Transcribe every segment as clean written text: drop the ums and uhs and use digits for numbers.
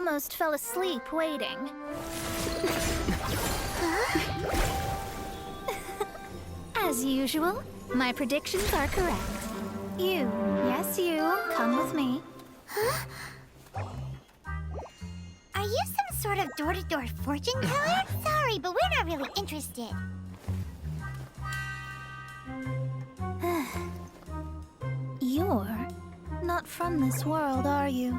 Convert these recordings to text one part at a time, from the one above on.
almost fell asleep waiting. As usual, my predictions are correct. You, yes you, come with me. Huh? Are you some sort of door-to-door fortune teller? Sorry, but we're not really interested. You're not from this world, are you?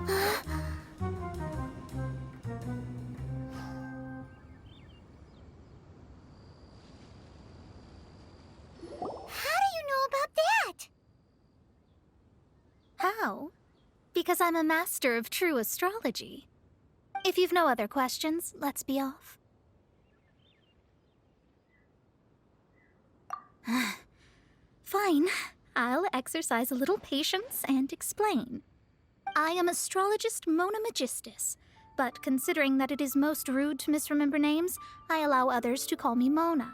How do you know about that? How? Because I'm a master of true astrology. If you've no other questions, let's be off. Fine. I'll exercise a little patience and explain. I am Astrologist Megistus, but considering that it is most rude to misremember names, I allow others to call me Mona.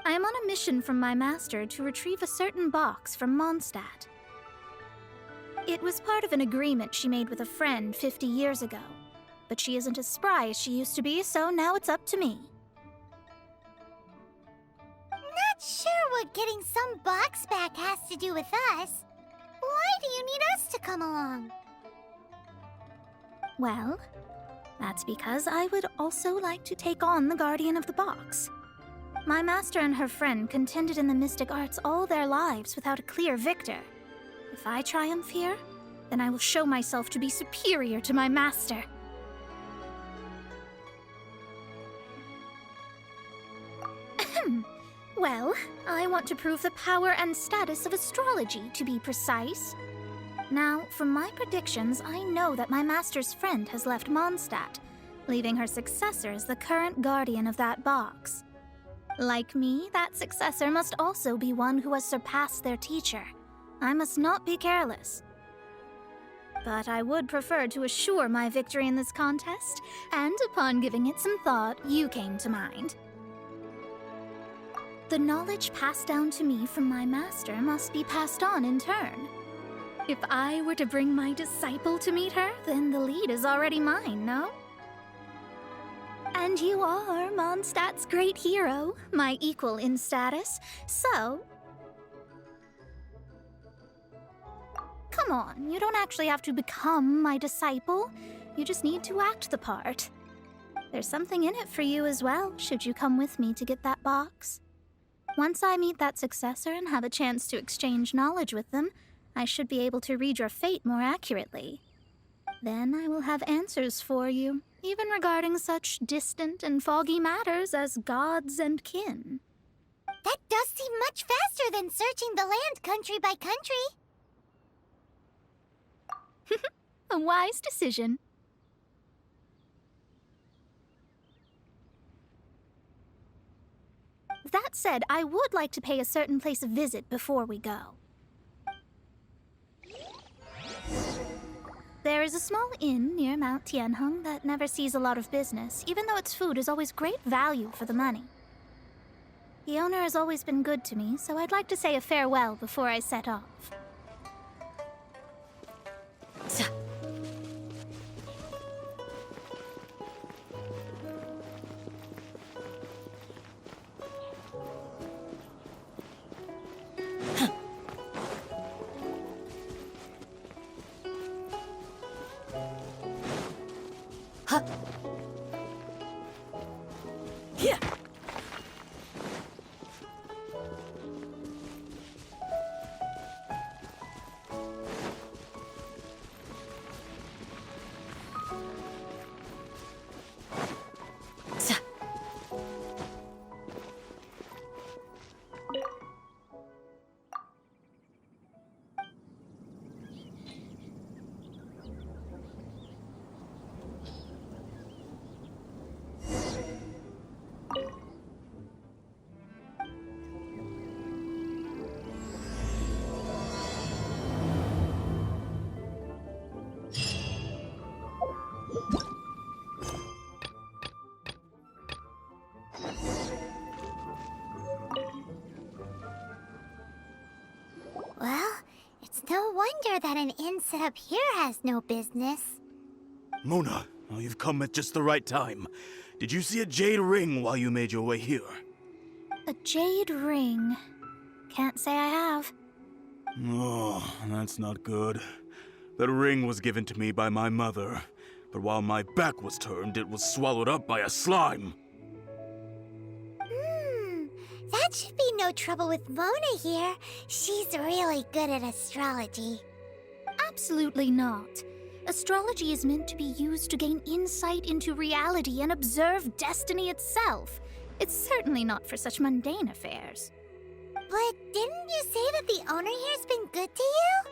I am on a mission from my master to retrieve a certain box from Mondstadt. It was part of an agreement she made with a friend 50 years ago, but she isn't as spry as she used to be, so now it's up to me. Not sure what getting some box back has to do with us. Why do you need us to come along? Well, that's because I would also like to take on the Guardian of the Box. My master and her friend contended in the mystic arts all their lives without a clear victor. If I triumph here, then I will show myself to be superior to my master. Well, I want to prove the power and status of astrology, to be precise. Now, from my predictions, I know that my master's friend has left Mondstadt, leaving her successor as the current guardian of that box. Like me, that successor must also be one who has surpassed their teacher. I must not be careless. But I would prefer to assure my victory in this contest, and upon giving it some thought, you came to mind. The knowledge passed down to me from my master must be passed on in turn. If I were to bring my disciple to meet her, then the lead is already mine, no? And you are Mondstadt's great hero, my equal in status, so... Come on, you don't actually have to become my disciple. You just need to act the part. There's something in it for you as well, should you come with me to get that box. Once I meet that successor and have a chance to exchange knowledge with them, I should be able to read your fate more accurately. Then I will have answers for you, even regarding such distant and foggy matters as gods and kin. That does seem much faster than searching the land country by country. A wise decision. That said, I would like to pay a certain place a visit before we go. There is a small inn near Mount Tianheng that never sees a lot of business, even though its food is always great value for the money. The owner has always been good to me, so I'd like to say a farewell before I set off. Yeah. somewhere that an inn set up here has no business. Mona, oh, you've come at just the right time. Did you see a jade ring while you made your way here? A jade ring. Can't say I have. Oh, that's not good. That ring was given to me by my mother, but while my back was turned, it was swallowed up by a slime. That should be no trouble with Mona here. She's really good at astrology. Absolutely not. Astrology is meant to be used to gain insight into reality and observe destiny itself. It's certainly not for such mundane affairs. But didn't you say that the owner here's been good to you?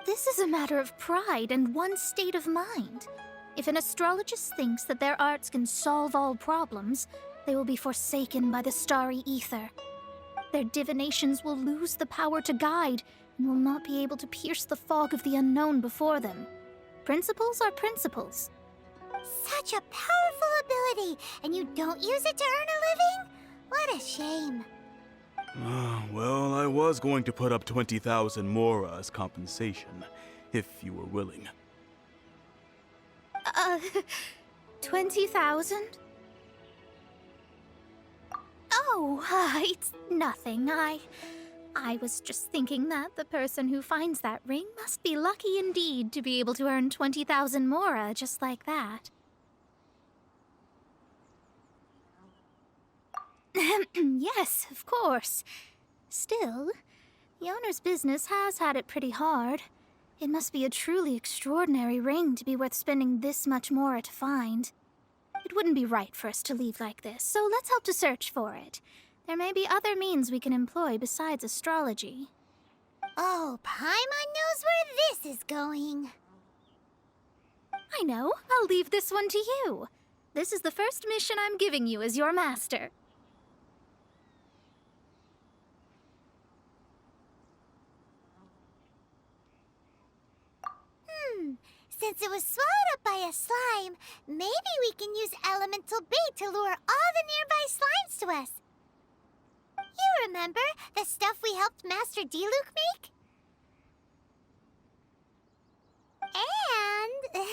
This is a matter of pride and one's state of mind. If an astrologist thinks that their arts can solve all problems, they will be forsaken by the starry ether. Their divinations will lose the power to guide and will not be able to pierce the fog of the unknown before them. Principles are principles. Such a powerful ability, and you don't use it to earn a living? What a shame. Well, I was going to put up 20,000 mora as compensation, if you were willing. 20,000? Oh, it's nothing. I was just thinking that the person who finds that ring must be lucky indeed to be able to earn 20,000 mora just like that. Yes, of course. Still, the owner's business has had it pretty hard. It must be a truly extraordinary ring to be worth spending this much mora to find. It wouldn't be right for us to leave like this, so let's help to search for it. There may be other means we can employ besides astrology. Oh, Paimon knows where this is going. I know. I'll leave this one to you. This is the first mission I'm giving you as your master. Since it was swallowed up by a slime, maybe we can use elemental bait to lure all the nearby slimes to us. You remember the stuff we helped Master D-Luke make? And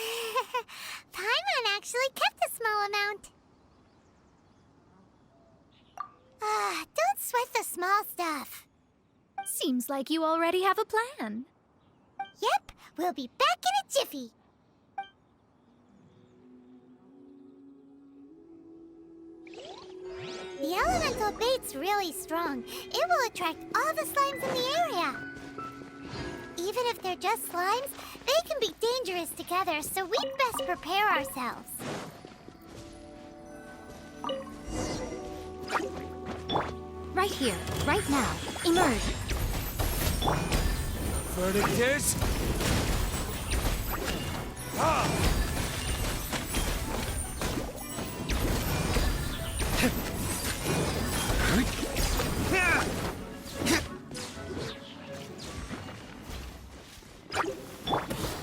Paimon actually kept a small amount. Don't sweat the small stuff. Seems like you already have a plan. Yep, we'll be back in a jiffy. The elemental bait's really strong. It will attract all the slimes in the area. Even if they're just slimes, they can be dangerous together, so we'd best prepare ourselves. Right here, right now. Emerge. Verdict is...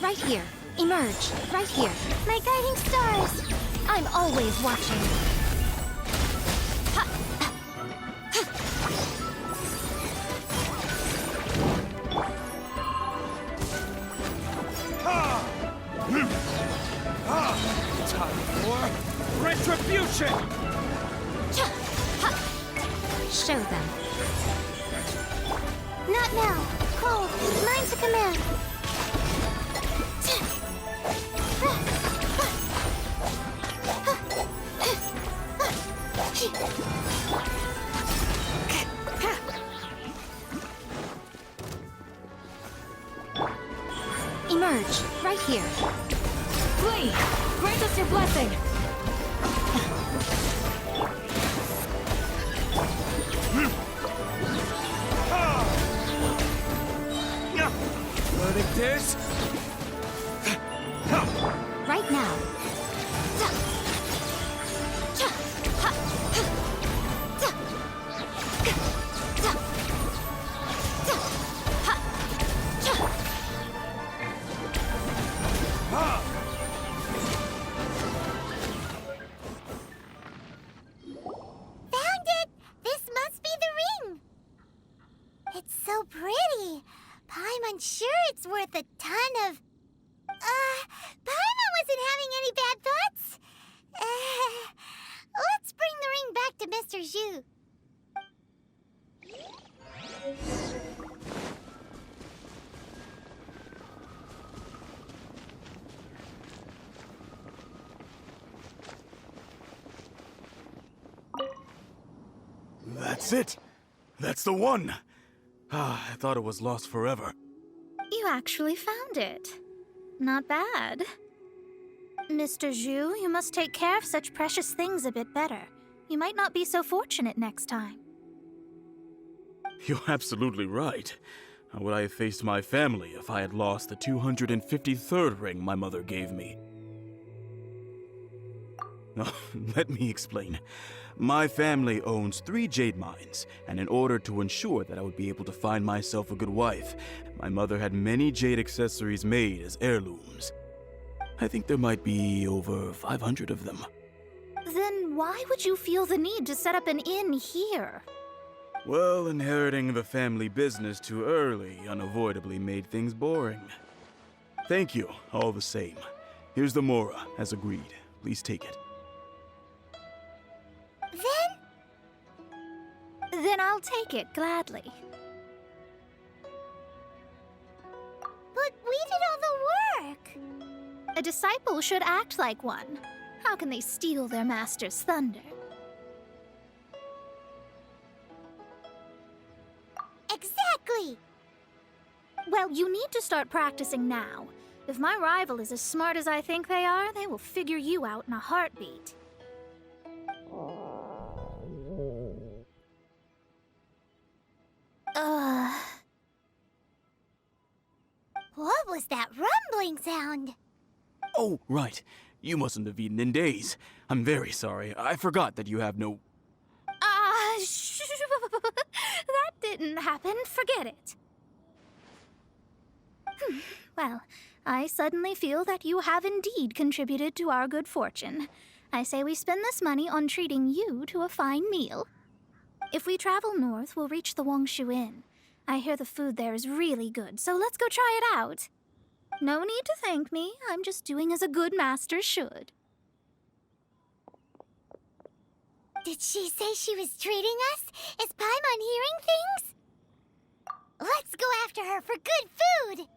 Right here. Emerge. Right here. My guiding stars! I'm always watching. Time for retribution! Show them. Not now. Cole, mine's a command. Emerge. Right here. Flee! Grant us your blessing! Verdict is... Right now. Found it! This must be the ring! It's so pretty. Paimon, sure it's worth a That's it! That's the one! I thought it was lost forever. You actually found it. Not bad. Mr. Zhu, you must take care of such precious things a bit better. You might not be so fortunate next time. You're absolutely right. How would I have faced my family if I had lost the 253rd ring my mother gave me? Let me explain. My family owns 3 jade mines, and in order to ensure that I would be able to find myself a good wife, my mother had many jade accessories made as heirlooms. I think there might be over 500 of them. Then why would you feel the need to set up an inn here? Well, inheriting the family business too early unavoidably made things boring. Thank you, all the same. Here's the Mora, as agreed. Please take it. Then I'll take it gladly. But we did all the work. A disciple should act like one. How can they steal their master's thunder? Exactly. Well, you need to start practicing now. If my rival is as smart as I think they are, they will figure you out in a heartbeat. What was that rumbling sound? Oh, right. You mustn't have eaten in days. I'm very sorry. I forgot that you have no... That didn't happen. Forget it. Well, I suddenly feel that you have indeed contributed to our good fortune. I say we spend this money on treating you to a fine meal. If we travel north, we'll reach the Wongshu Inn. I hear the food there is really good, so let's go try it out. No need to thank me. I'm just doing as a good master should. Did she say she was treating us? Is Paimon hearing things? Let's go after her for good food!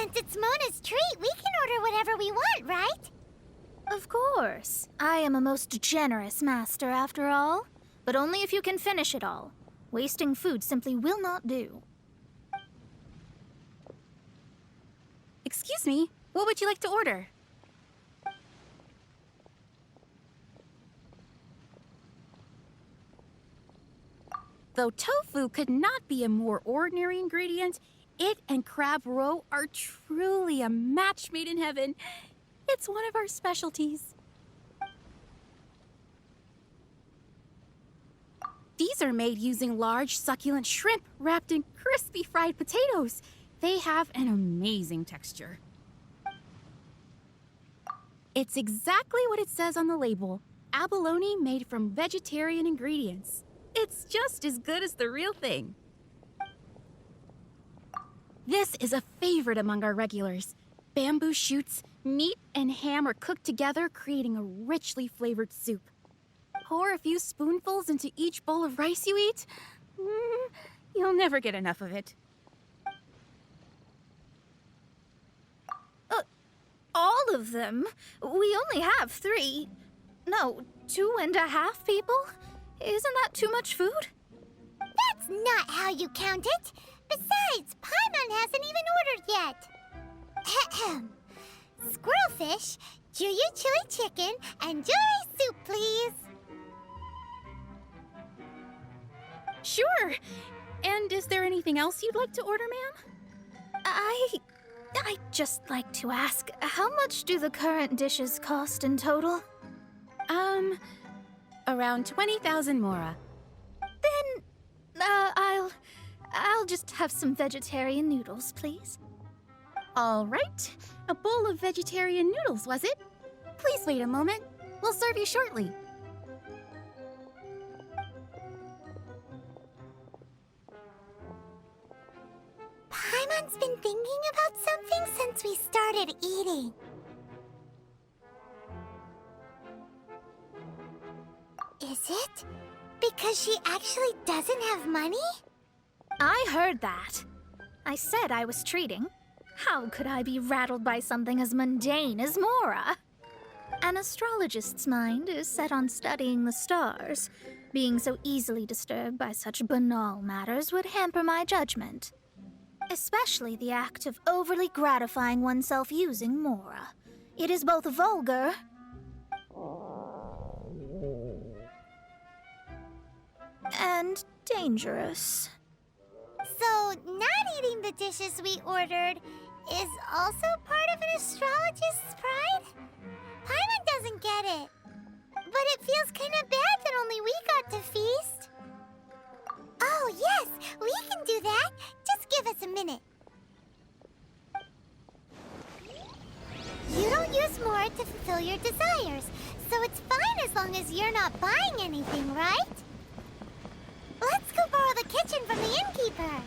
Since it's Mona's treat, we can order whatever we want, right? Of course. I am a most generous master, after all. But only if you can finish it all. Wasting food simply will not do. Excuse me, what would you like to order? Though tofu could not be a more ordinary ingredient, it and crab roe are truly a match made in heaven. It's one of our specialties. These are made using large, succulent shrimp wrapped in crispy fried potatoes. They have an amazing texture. It's exactly what it says on the label. Abalone made from vegetarian ingredients. It's just as good as the real thing. This is a favorite among our regulars. Bamboo shoots, meat, and ham are cooked together, creating a richly flavored soup. Pour a few spoonfuls into each bowl of rice you eat. You'll never get enough of it. All of them? We only have 3. No, 2.5 people? Isn't that too much food? That's not how you count it. Besides, Paimon hasn't even ordered yet. Ahem. Squirrelfish, Juyu chili chicken, and Juri soup, please. Sure. And is there anything else you'd like to order, ma'am? I'd just like to ask, how much do the current dishes cost in total? Around 20,000 mora. Then, I'll just have some vegetarian noodles, please. All right. A bowl of vegetarian noodles, was it? Please wait a moment. We'll serve you shortly. Paimon's been thinking about something since we started eating. Is it because she actually doesn't have money? I heard that. I said I was treating. How could I be rattled by something as mundane as Mora? An astrologist's mind is set on studying the stars. Being so easily disturbed by such banal matters would hamper my judgment. Especially the act of overly gratifying oneself using Mora. It is both vulgar and dangerous. So, not eating the dishes we ordered is also part of an astrologist's pride? Paimon doesn't get it. But it feels kind of bad that only we got to feast. Oh, yes, we can do that. Just give us a minute. You don't use more to fulfill your desires, so it's fine as long as you're not buying anything, right? Let's go borrow the kitchen from the innkeeper.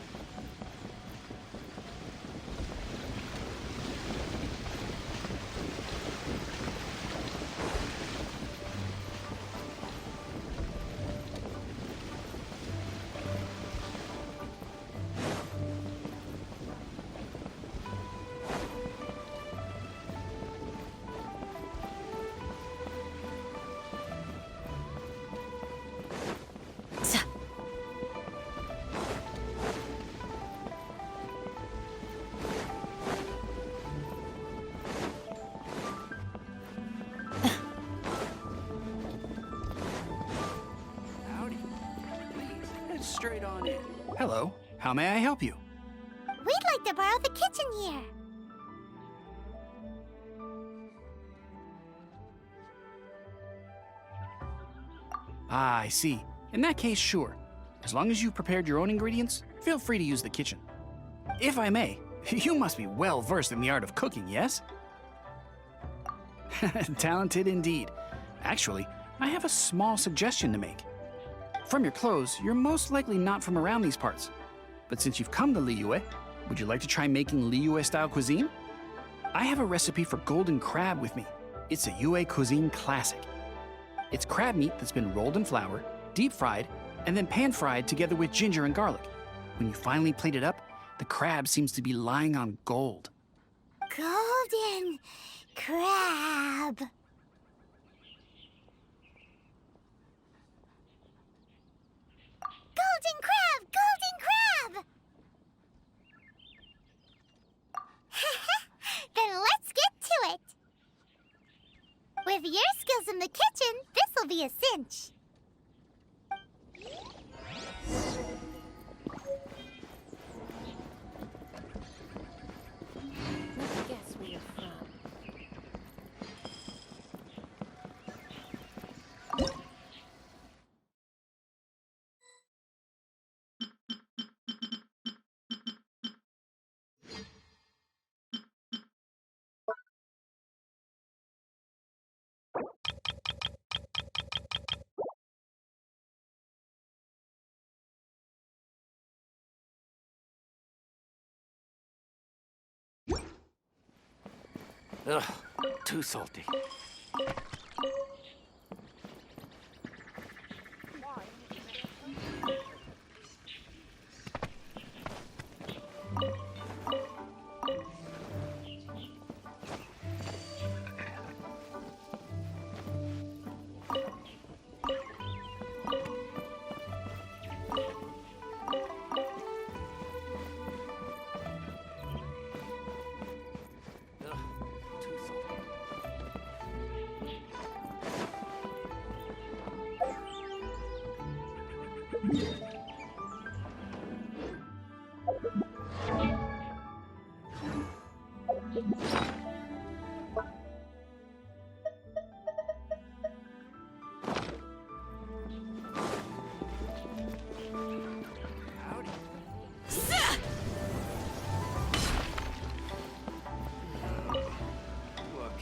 Straight on in. Hello, how may I help you? We'd like to borrow the kitchen here. Ah, I see. In that case, sure. As long as you prepared your own ingredients, feel free to use the kitchen. If I may, you must be well versed in the art of cooking, yes? Talented indeed. Actually, I have a small suggestion to make. From your clothes, you're most likely not from around these parts. But since you've come to Liyue, would you like to try making Liyue-style cuisine? I have a recipe for golden crab with me. It's a Yue cuisine classic. It's crab meat that's been rolled in flour, deep fried, and then pan fried together with ginger and garlic. When you finally plate it up, the crab seems to be lying on gold. Golden crab. Golden crab! Golden crab! Then let's get to it. With your skills in the kitchen, this'll be a cinch. Let's guess where you're from. Ugh, too salty.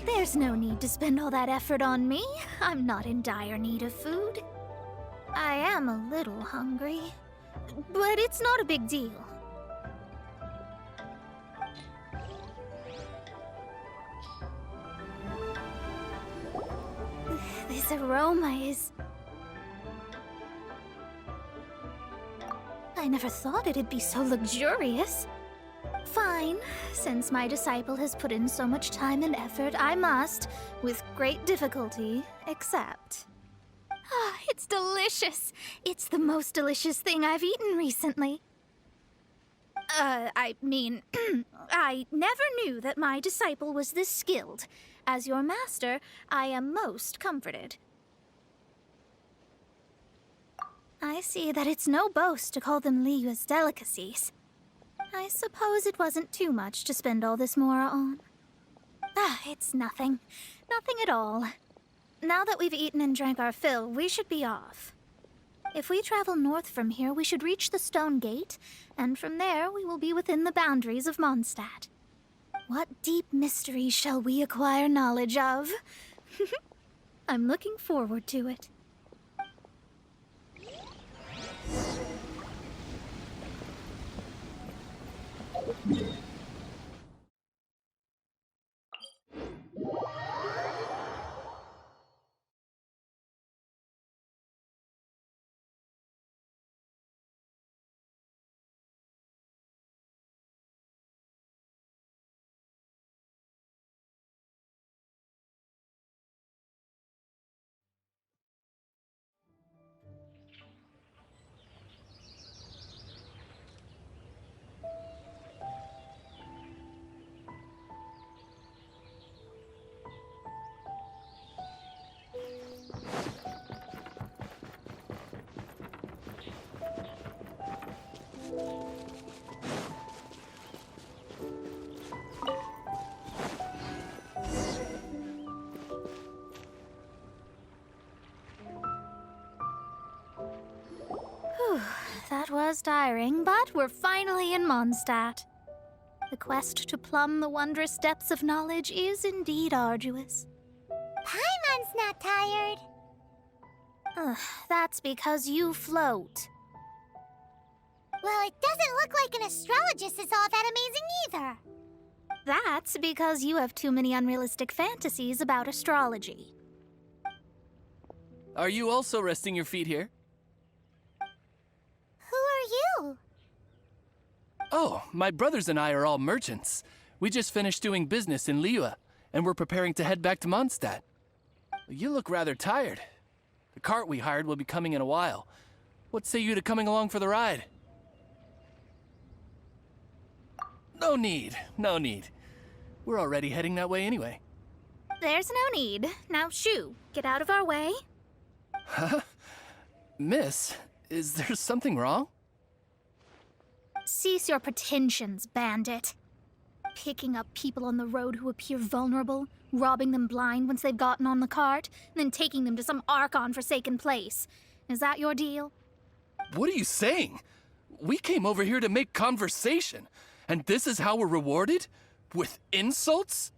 There's no need to spend all that effort on me. I'm not in dire need of food. I am a little hungry, but it's not a big deal. This aroma is... I never thought it'd be so luxurious. Fine. Since my disciple has put in so much time and effort, I must, with great difficulty, accept. Ah, it's delicious. It's the most delicious thing I've eaten recently. I mean, I never knew that my disciple was this skilled. As your master, I am most comforted. I see that it's no boast to call them Liyue's delicacies. I suppose it wasn't too much to spend all this mora on. Ah, it's nothing. Nothing at all. Now that we've eaten and drank our fill, we should be off. If we travel north from here, we should reach the Stone Gate, and from there we will be within the boundaries of Mondstadt. What deep mysteries shall we acquire knowledge of? I'm looking forward to it. That was tiring, but we're finally in Mondstadt. The quest to plumb the wondrous depths of knowledge is indeed arduous. Paimon's not tired. That's because you float. Well, it doesn't look like an astrologist is all that amazing either. That's because you have too many unrealistic fantasies about astrology. Are you also resting your feet here? Who are you? Oh, my brothers and I are all merchants. We just finished doing business in Liyue, and we're preparing to head back to Mondstadt. You look rather tired. The cart we hired will be coming in a while. What say you to coming along for the ride? No need, no need. We're already heading that way anyway. There's no need. Now shoo, get out of our way. Huh? Miss, is there something wrong? Cease your pretensions, bandit. Picking up people on the road who appear vulnerable, robbing them blind once they've gotten on the cart, and then taking them to some Archon-forsaken place. Is that your deal? What are you saying? We came over here to make conversation, and this is how we're rewarded? With insults?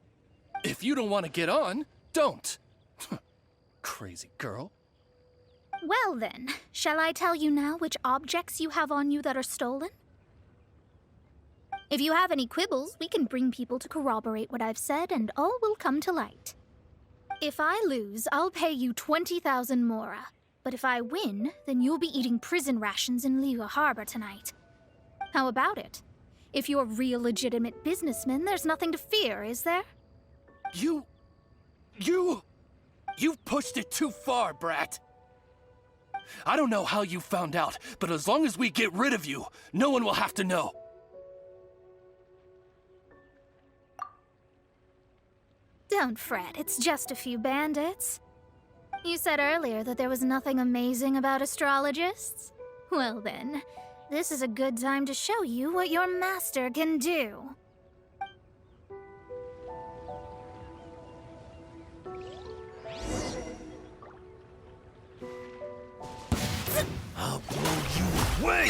If you don't want to get on, don't. Crazy girl. Well then, shall I tell you now which objects you have on you that are stolen? If you have any quibbles, we can bring people to corroborate what I've said, and all will come to light. If I lose, I'll pay you 20,000 mora. But if I win, then you'll be eating prison rations in Liyue Harbor tonight. How about it? If you're real legitimate businessmen, there's nothing to fear, is there? You've pushed it too far, brat. I don't know how you found out, but as long as we get rid of you, no one will have to know. Don't fret, it's just a few bandits. You said earlier that there was nothing amazing about astrologists? Well then, this is a good time to show you what your master can do. I'll blow you away!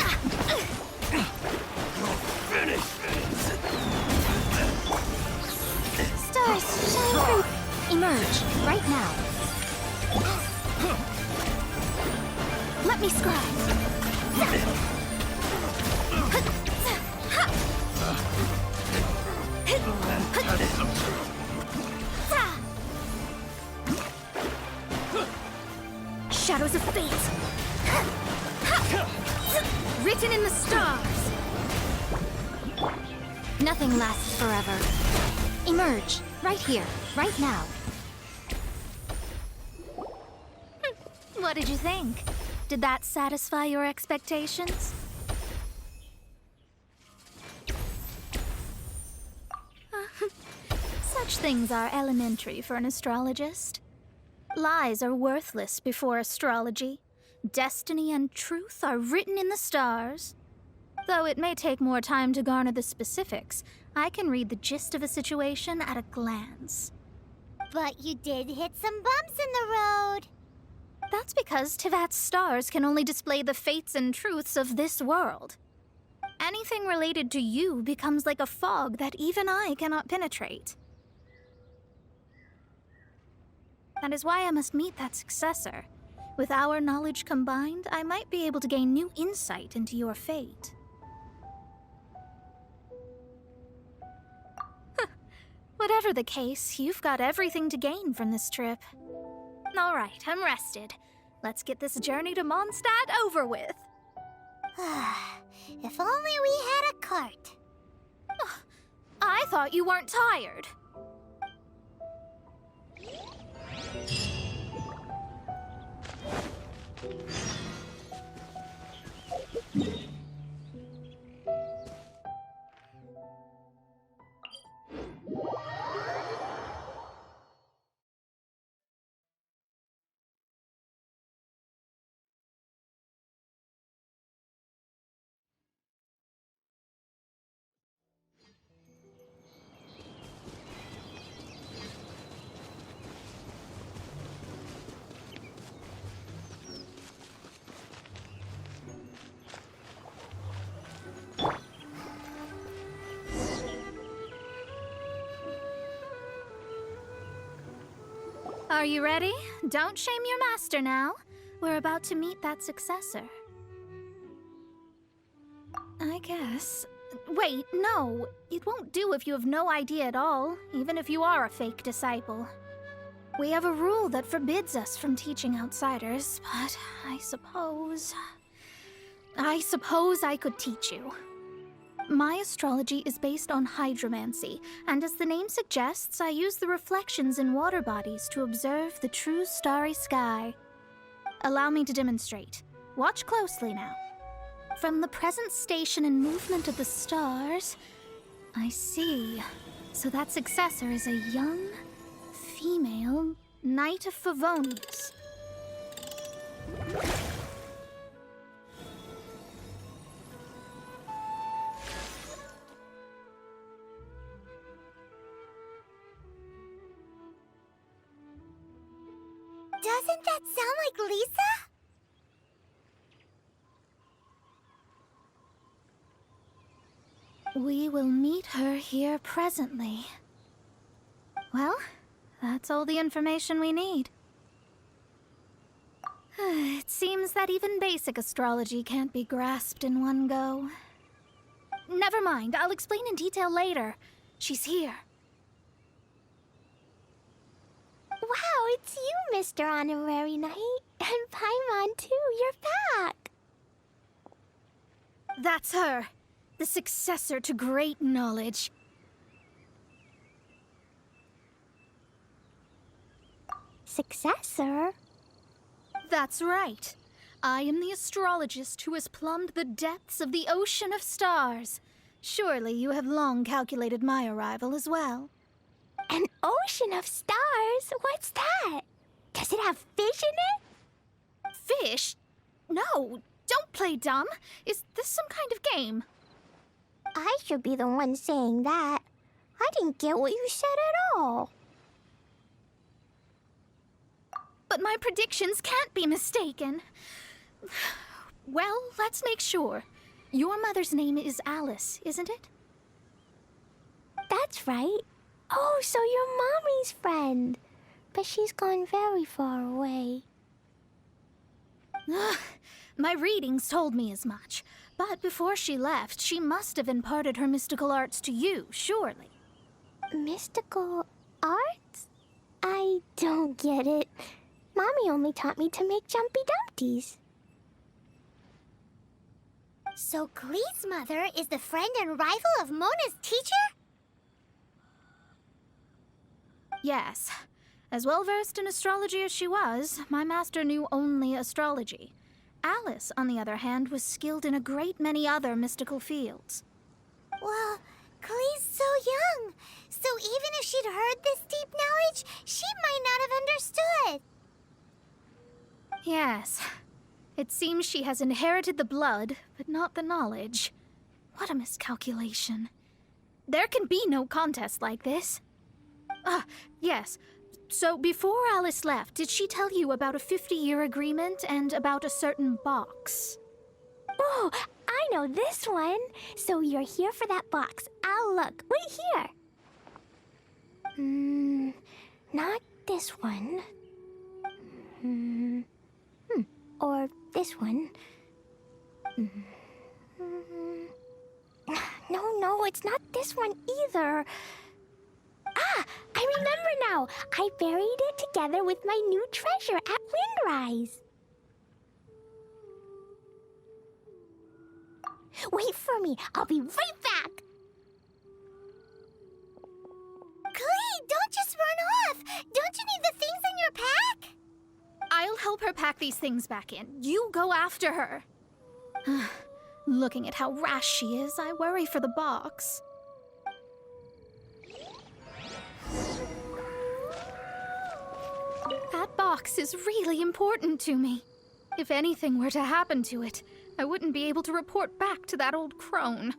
You're finished! Stars, shine through! Emerge, right now. Let me scribe. Shadows of fate! Written in the stars! Nothing lasts forever. Emerge, right here, right now. What did you think? Did that satisfy your expectations? Such things are elementary for an astrologist. Lies are worthless before astrology. Destiny and truth are written in the stars. Though it may take more time to garner the specifics, I can read the gist of a situation at a glance. But you did hit some bumps in the road. That's because Tivat's stars can only display the fates and truths of this world. Anything related to you becomes like a fog that even I cannot penetrate. That is why I must meet that successor. With our knowledge combined, I might be able to gain new insight into your fate. Whatever the case, you've got everything to gain from this trip. All right, I'm rested. Let's get this journey to Mondstadt over with. If only we had a cart. I thought you weren't tired. Are you ready? Don't shame your master now. We're about to meet that successor. I guess. Wait, no. It won't do if you have no idea at all, even if you are a fake disciple. We have a rule that forbids us from teaching outsiders, but I suppose I could teach you. My astrology is based on hydromancy, and as the name suggests, I use the reflections in water bodies to observe the true starry sky. Allow me to demonstrate. Watch closely now. From the present station and movement of the stars, I see. So that successor is a young, female Knight of Favonius. Doesn't that sound like Lisa? We will meet her here presently. Well, that's all the information we need. It seems that even basic astrology can't be grasped in one go. Never mind, I'll explain in detail later. She's here. Wow, it's you, Mr. Honorary Knight. And Paimon, too, you're back. That's her. The successor to great knowledge. Successor? That's right. I am the astrologist who has plumbed the depths of the ocean of stars. Surely you have long calculated my arrival as well. An ocean of stars? What's that? Does it have fish in it? Fish? No, don't play dumb. Is this some kind of game? I should be the one saying that. I didn't get what you said at all. But my predictions can't be mistaken. Well, let's make sure. Your mother's name is Alice, isn't it? That's right. Oh, so you're Mommy's friend. But she's gone very far away. My readings told me as much. But before she left, she must have imparted her mystical arts to you, surely. Mystical arts? I don't get it. Mommy only taught me to make Jumpy Dumpties. So Glee's mother is the friend and rival of Mona's teacher? Yes. As well versed in astrology as she was, my master knew only astrology. Alice, on the other hand, was skilled in a great many other mystical fields. Well, Glee's so young. So even if she'd heard this deep knowledge, she might not have understood. Yes. It seems she has inherited the blood, but not the knowledge. What a miscalculation. There can be no contest like this. Yes. So before Alice left, did she tell you about a 50-year agreement and about a certain box? Oh, I know this one. So you're here for that box. I'll look. Wait here. Not this one. Or this one. No, it's not this one either. Ah, I remember now. I buried it together with my new treasure at Windrise. Wait for me. I'll be right back. Glee, don't just run off. Don't you need the things in your pack? I'll help her pack these things back in. You go after her. Looking at how rash she is, I worry for the box. That box is really important to me. If anything were to happen to it, I wouldn't be able to report back to that old crone.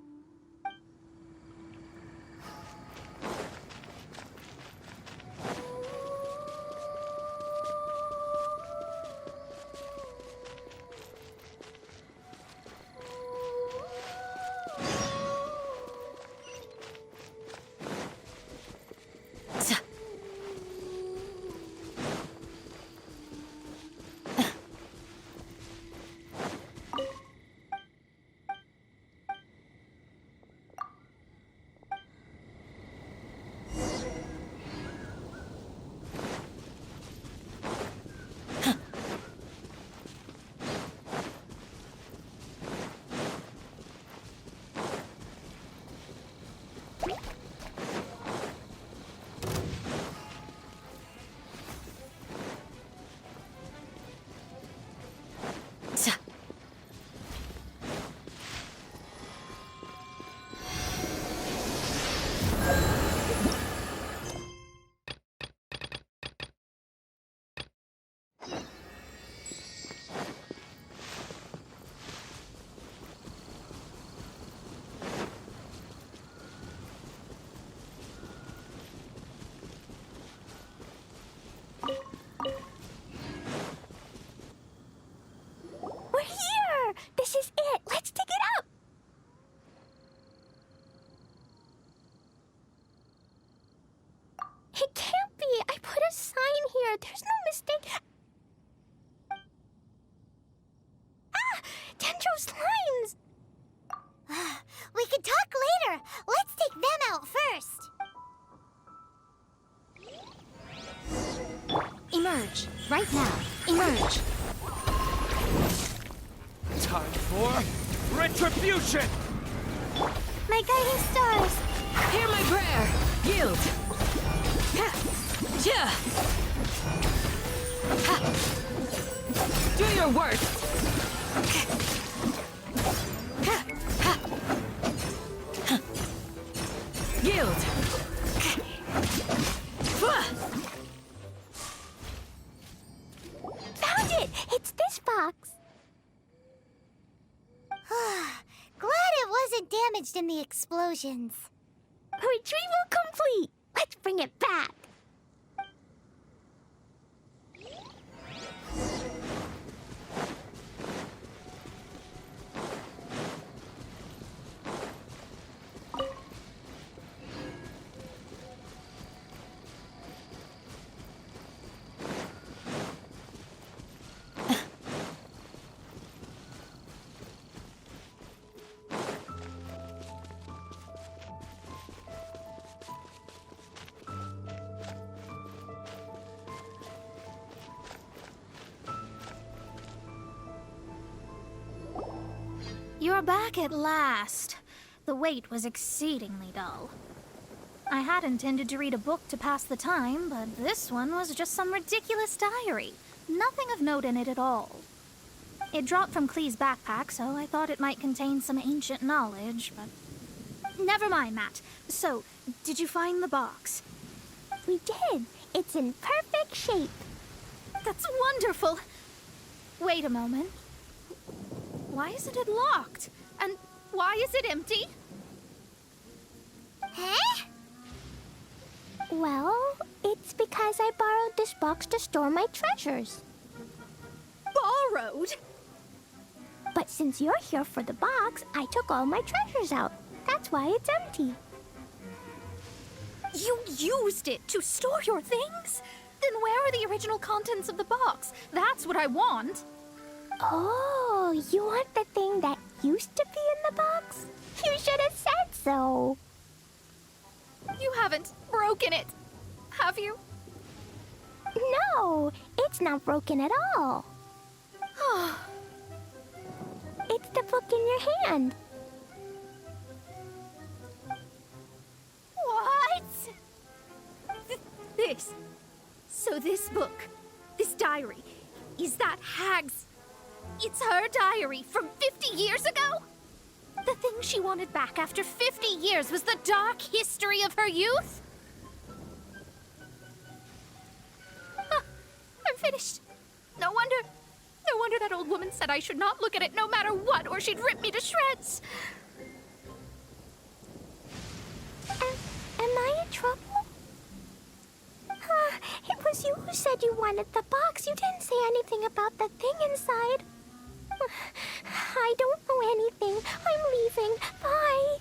It can't be. I put a sign here. There's no mistake. Ah! Dendro slimes! We can talk later. Let's take them out first. Emerge. Right now. Emerge. Time for retribution! My guiding stars. Hear my prayer! Yield! Ha! Yeah! Ha! Do your worst! Ha! Ha! Ha! Yield! Fua! Found it! It's this box. Glad it wasn't damaged in the explosions. Retrieval complete! Let's bring it back! You're back at last. The wait was exceedingly dull. I had intended to read a book to pass the time, but this one was just some ridiculous diary. Nothing of note in it at all. It dropped from Klee's backpack, so I thought it might contain some ancient knowledge, but... Never mind that. So, did you find the box? We did. It's in perfect shape. That's wonderful! Wait a moment. Why isn't it locked? And why is it empty? Huh? Well, it's because I borrowed this box to store my treasures. Borrowed? But since you're here for the box, I took all my treasures out. That's why it's empty. You used it to store your things? Then where are the original contents of the box? That's what I want. Oh, you want the thing that used to be in the box? You should have said so. You haven't broken it, have you? No, it's not broken at all. It's the book in your hand. What? This. So this book, this diary, is that Hag's... It's her diary from 50 years ago? The thing she wanted back after 50 years was the dark history of her youth? I'm finished. No wonder that old woman said I should not look at it no matter what, or she'd rip me to shreds. Am I in trouble? It was you who said you wanted the box. You didn't say anything about the thing inside. I don't know anything. I'm leaving. Bye.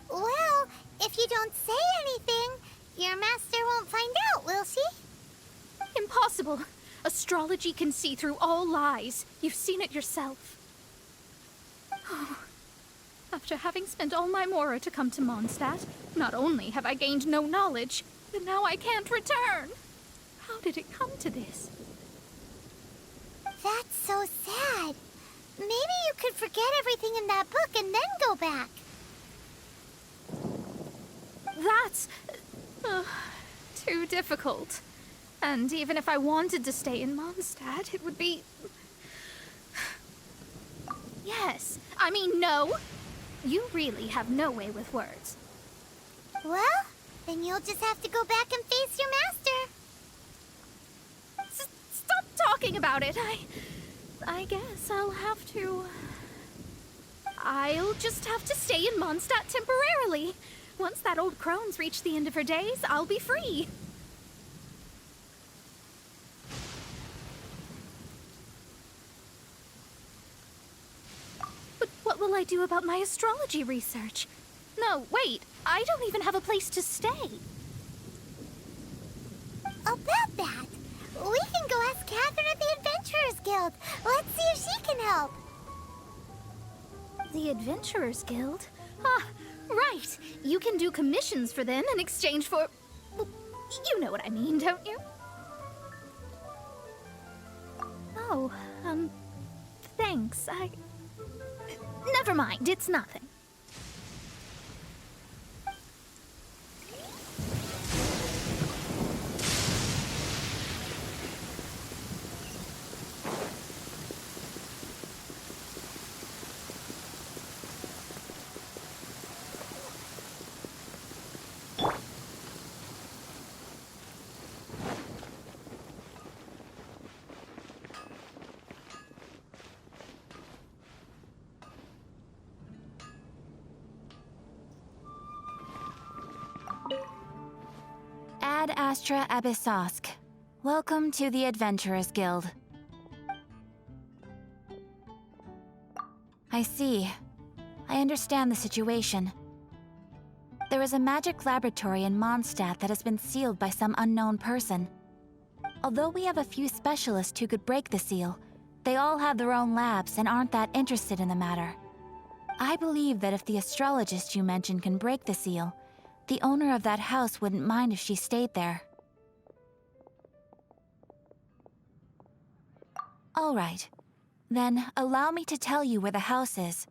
Well, if you don't say anything, your master won't find out, will she? Impossible. Astrology can see through all lies. You've seen it yourself. Oh. After having spent all my mora to come to Mondstadt, not only have I gained no knowledge, but now I can't return. How did it come to this? That's so sad. Maybe you could forget everything in that book and then go back. That's... too difficult. And even if I wanted to stay in Mondstadt, it would be... Yes. I mean, no. You really have no way with words. Well, then you'll just have to go back and face your master. Stop talking about it. I guess I'll have to... I'll just have to stay in Mondstadt temporarily. Once that old crone's reached the end of her days, I'll be free. But what will I do about my astrology research? No, wait, I don't even have a place to stay. About that, we can go ask Catherine at the Adventurers Guild. Let's see if she can help. The Adventurers Guild? Ah, right. You can do commissions for them in exchange for... well, you know what I mean, don't you? Oh, thanks. Never mind, it's nothing. Ad Astra Abyssosk. Welcome to the Adventurers Guild. I see. I understand the situation. There is a magic laboratory in Mondstadt that has been sealed by some unknown person. Although we have a few specialists who could break the seal, they all have their own labs and aren't that interested in the matter. I believe that if the astrologist you mentioned can break the seal, the owner of that house wouldn't mind if she stayed there. All right. Then allow me to tell you where the house is.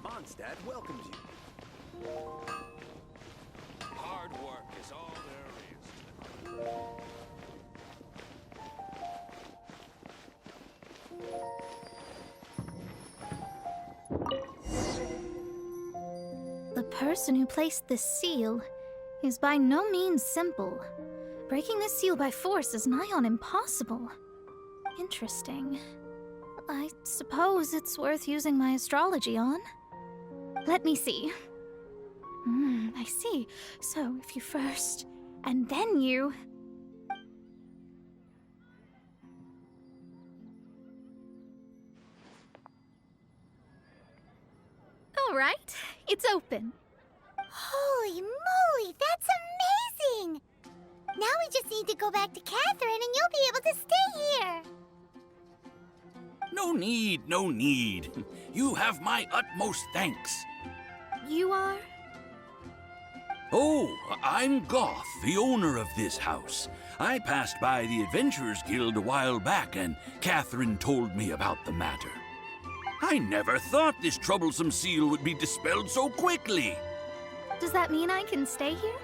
Mondstadt welcomes you. Hard work is all there is. The person who placed this seal is by no means simple. Breaking this seal by force is nigh on impossible. Interesting. I suppose it's worth using my astrology on. Let me see. I see. So if you first, and then you... All right, it's open. Holy moly, that's amazing! Now we just need to go back to Catherine and you'll be able to stay here. No need, no need. You have my utmost thanks. You are? Oh, I'm Goth, the owner of this house. I passed by the Adventurers Guild a while back, and Catherine told me about the matter. I never thought this troublesome seal would be dispelled so quickly. Does that mean I can stay here?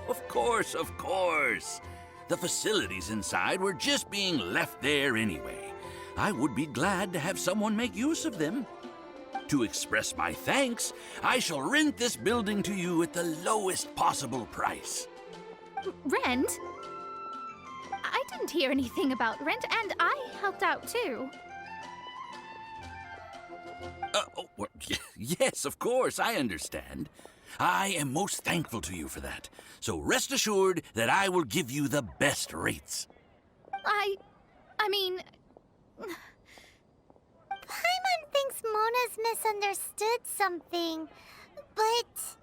Of course, of course. The facilities inside were just being left there anyway. I would be glad to have someone make use of them. To express my thanks, I shall rent this building to you at the lowest possible price. Rent? I didn't hear anything about rent, and I helped out too. Well, yes, of course, I understand. I am most thankful to you for that. So rest assured that I will give you the best rates. I mean... Paimon thinks Mona's misunderstood something, but...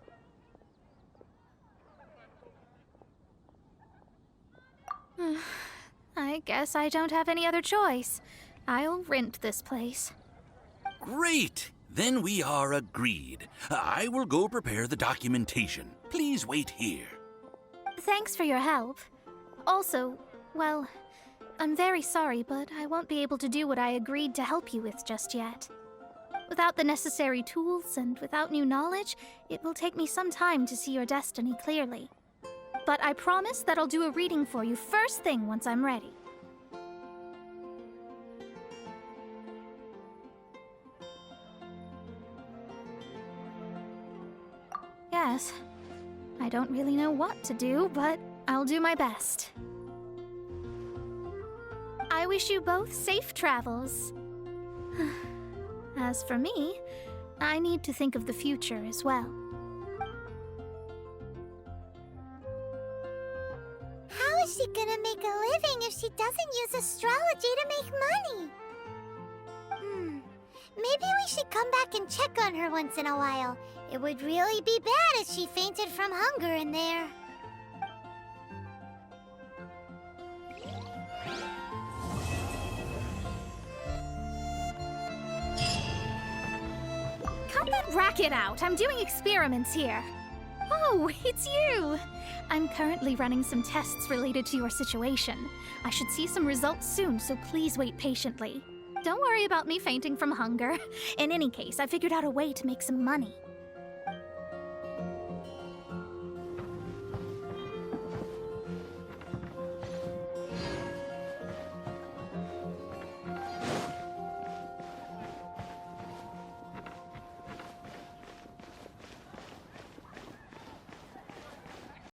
I guess I don't have any other choice. I'll rent this place. Great! Then we are agreed. I will go prepare the documentation. Please wait here. Thanks for your help. Also, well, I'm very sorry, but I won't be able to do what I agreed to help you with just yet. Without the necessary tools and without new knowledge, it will take me some time to see your destiny clearly. But I promise that I'll do a reading for you first thing once I'm ready. Yes, I don't really know what to do, but I'll do my best. I wish you both safe travels. As for me, I need to think of the future as well. How is she gonna make a living if she doesn't use astrology to make money. Maybe we should come back and check on her once in a while. It would really be bad if she fainted from hunger in there. Cut that racket out. I'm doing experiments here. Oh, it's you! I'm currently running some tests related to your situation. I should see some results soon, so please wait patiently. Don't worry about me fainting from hunger. In any case, I figured out a way to make some money.